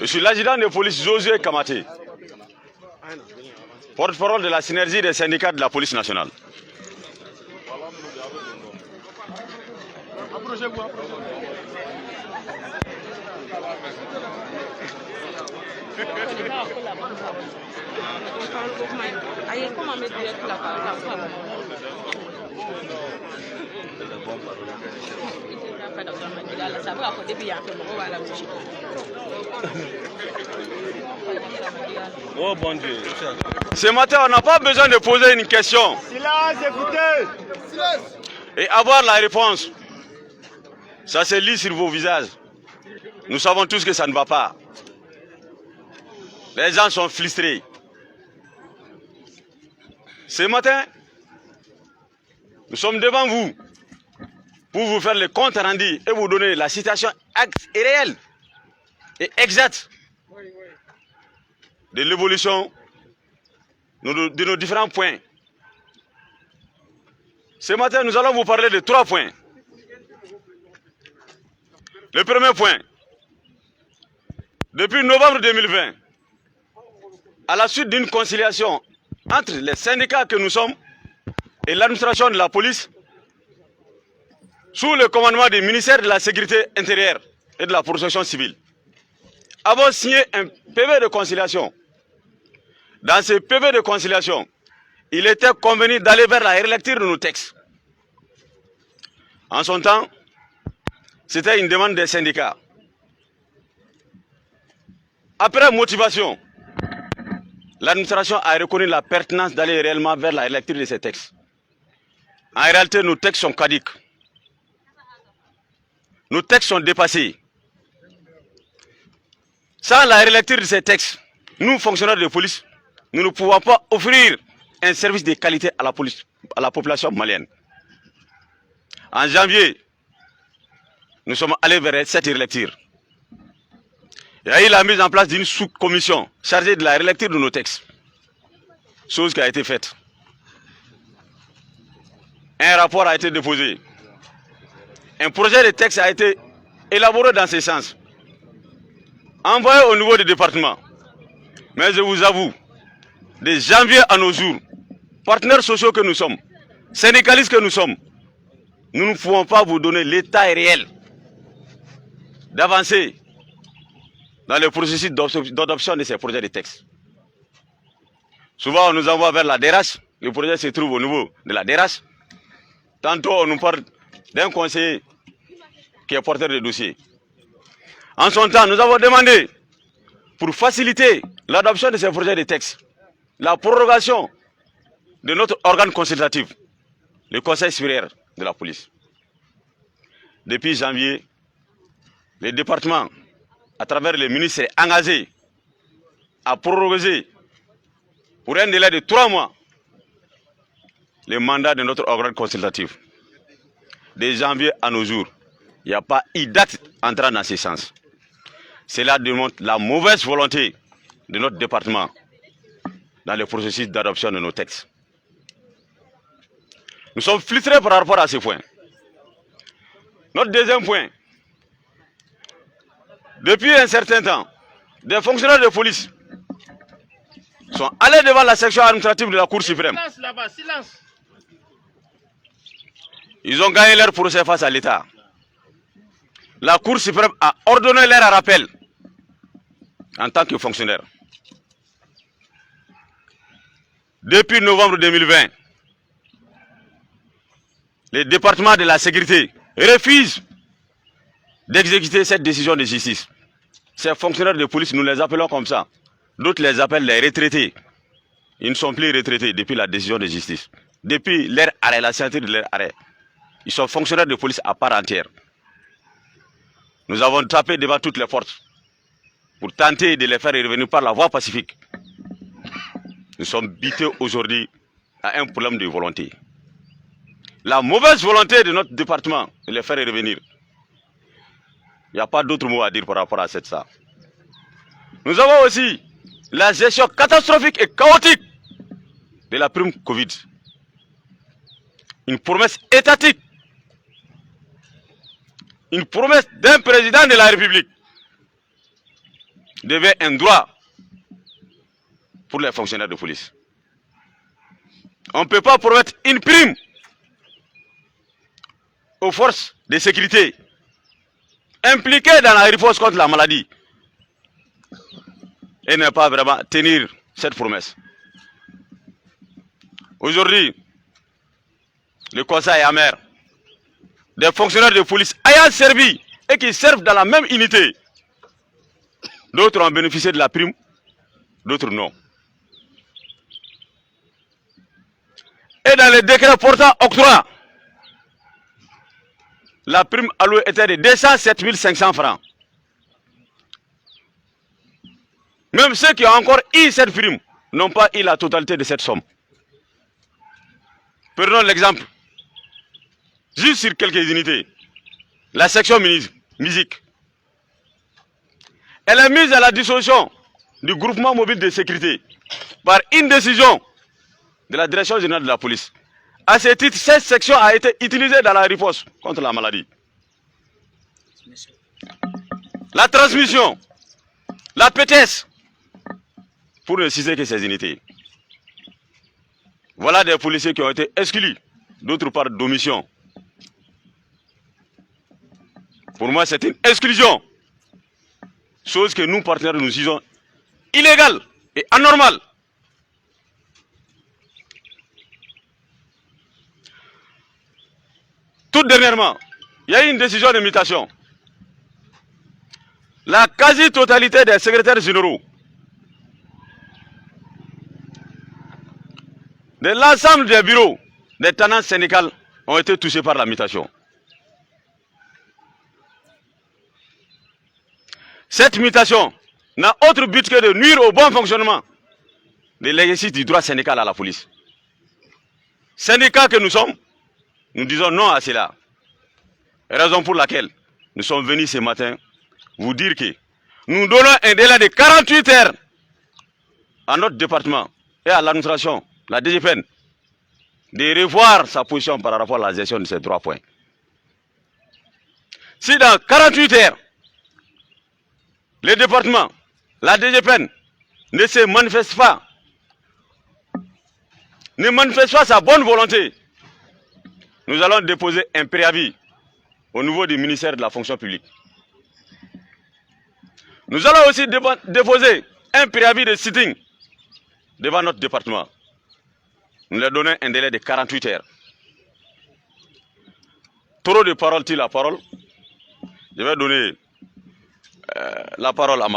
Je suis l'adjudant de police Josué Kamaté, porte-parole de la synergie des syndicats de la police nationale. Oh bon Dieu. Ce matin, on n'a pas besoin de poser une question. Silence, écoutez. Silence. Et avoir la réponse. Ça se lit sur vos visages. Nous savons tous que ça ne va pas. Les gens sont frustrés. Ce matin, nous sommes devant vous pour vous faire le compte rendu et vous donner la situation réelle et exacte de l'évolution de nos différents points. Ce matin, nous allons vous parler de 3 points. Le premier point, depuis novembre 2020, à la suite d'une conciliation entre les syndicats que nous sommes et l'administration de la police, sous le commandement du ministère de la Sécurité intérieure et de la protection civile, avons signé un PV de conciliation. Dans ce PV de conciliation, il était convenu d'aller vers la relecture de nos textes. En son temps, c'était une demande des syndicats. Après motivation, l'administration a reconnu la pertinence d'aller réellement vers la relecture de ces textes. En réalité, nos textes sont caducs. Nos textes sont dépassés. Sans la relecture de ces textes, nous, fonctionnaires de police, nous ne pouvons pas offrir un service de qualité à la population malienne. En janvier, nous sommes allés vers cette relecture. Il y a eu la mise en place d'une sous-commission chargée de la relecture de nos textes. Chose qui a été faite. Un rapport a été déposé. Un projet de texte a été élaboré dans ce sens. Envoyé au niveau du département. Mais je vous avoue, de janvier à nos jours, partenaires sociaux que nous sommes, syndicalistes que nous sommes, nous ne pouvons pas vous donner l'état réel d'avancer dans le processus d'adoption de ces projets de texte. Souvent, on nous envoie vers la DRH, le projet se trouve au niveau de la DRH. Tantôt, on nous parle d'un conseiller qui est porteur de dossier. En son temps, nous avons demandé, pour faciliter l'adoption de ces projets de texte, la prorogation de notre organe consultatif, le Conseil supérieur de la police. Depuis janvier, le département, à travers le ministre, est engagé à proroger pour un délai de 3 mois le mandat de notre organe consultatif. De janvier à nos jours, il n'y a pas eu date entrant dans ce sens. Cela démontre la mauvaise volonté de notre département dans le processus d'adoption de nos textes. Nous sommes frustrés par rapport à ce point. Notre deuxième point, depuis un certain temps, des fonctionnaires de police sont allés devant la section administrative de la Cour suprême. Silence là-bas, silence. Ils ont gagné leur procès face à l'État. La Cour suprême a ordonné leur rappel en tant que fonctionnaire. Depuis novembre 2020, le département de la sécurité refuse d'exécuter cette décision de justice. Ces fonctionnaires de police, nous les appelons comme ça. D'autres les appellent les retraités. Ils ne sont plus retraités depuis la décision de justice. Depuis leur arrêt, la ceinture de leur arrêt. Ils sont fonctionnaires de police à part entière. Nous avons tapé devant toutes les portes pour tenter de les faire revenir par la voie pacifique. Nous sommes butés aujourd'hui à un problème de volonté. La mauvaise volonté de notre département de les faire revenir. Il n'y a pas d'autre mot à dire par rapport à ça. Nous avons aussi la gestion catastrophique et chaotique de la prime Covid. Une promesse étatique. Une promesse d'un président de la République. devient un droit pour les fonctionnaires de police. On ne peut pas promettre une prime aux forces de sécurité impliquées dans la riposte contre la maladie et ne pas vraiment tenir cette promesse. Aujourd'hui, le constat est amer. Des fonctionnaires de police ayant servi et qui servent dans la même unité, d'autres ont bénéficié de la prime, d'autres non. Et dans les décrets portant octroi, la prime allouée était de 207 500 francs. Même ceux qui ont encore eu cette prime n'ont pas eu la totalité de cette somme. Prenons l'exemple, juste sur quelques unités, la section musique. Elle est mise à la disposition du groupement mobile de sécurité par une décision de la direction générale de la police. À ce titre, cette section a été utilisée dans la riposte contre la maladie. La transmission, la PTS, pour ne citer que ces unités. Voilà des policiers qui ont été exclus, d'autre part d'omission. Pour moi, c'est une exclusion. Chose que nous, partenaires, nous disons illégale et anormale. Tout dernièrement, il y a eu une décision de mutation. La quasi-totalité des secrétaires généraux de l'ensemble des bureaux des tenances syndicales ont été touchés par la mutation. Cette mutation n'a autre but que de nuire au bon fonctionnement de l'exercice du droit syndical à la police. Syndicats que nous sommes, nous disons non à cela. Raison pour laquelle nous sommes venus ce matin vous dire que nous donnons un délai de 48 heures à notre département et à l'administration, la DGPN, de revoir sa position par rapport à la gestion de ces 3 points. Si dans 48 heures, le département, la DGPN, ne manifeste pas sa bonne volonté, nous allons déposer un préavis au niveau du ministère de la fonction publique. Nous allons aussi déposer un préavis de sitting devant notre département. Nous leur donnons un délai de 48 heures. Trop de paroles tire la parole. Je vais donner la parole à ma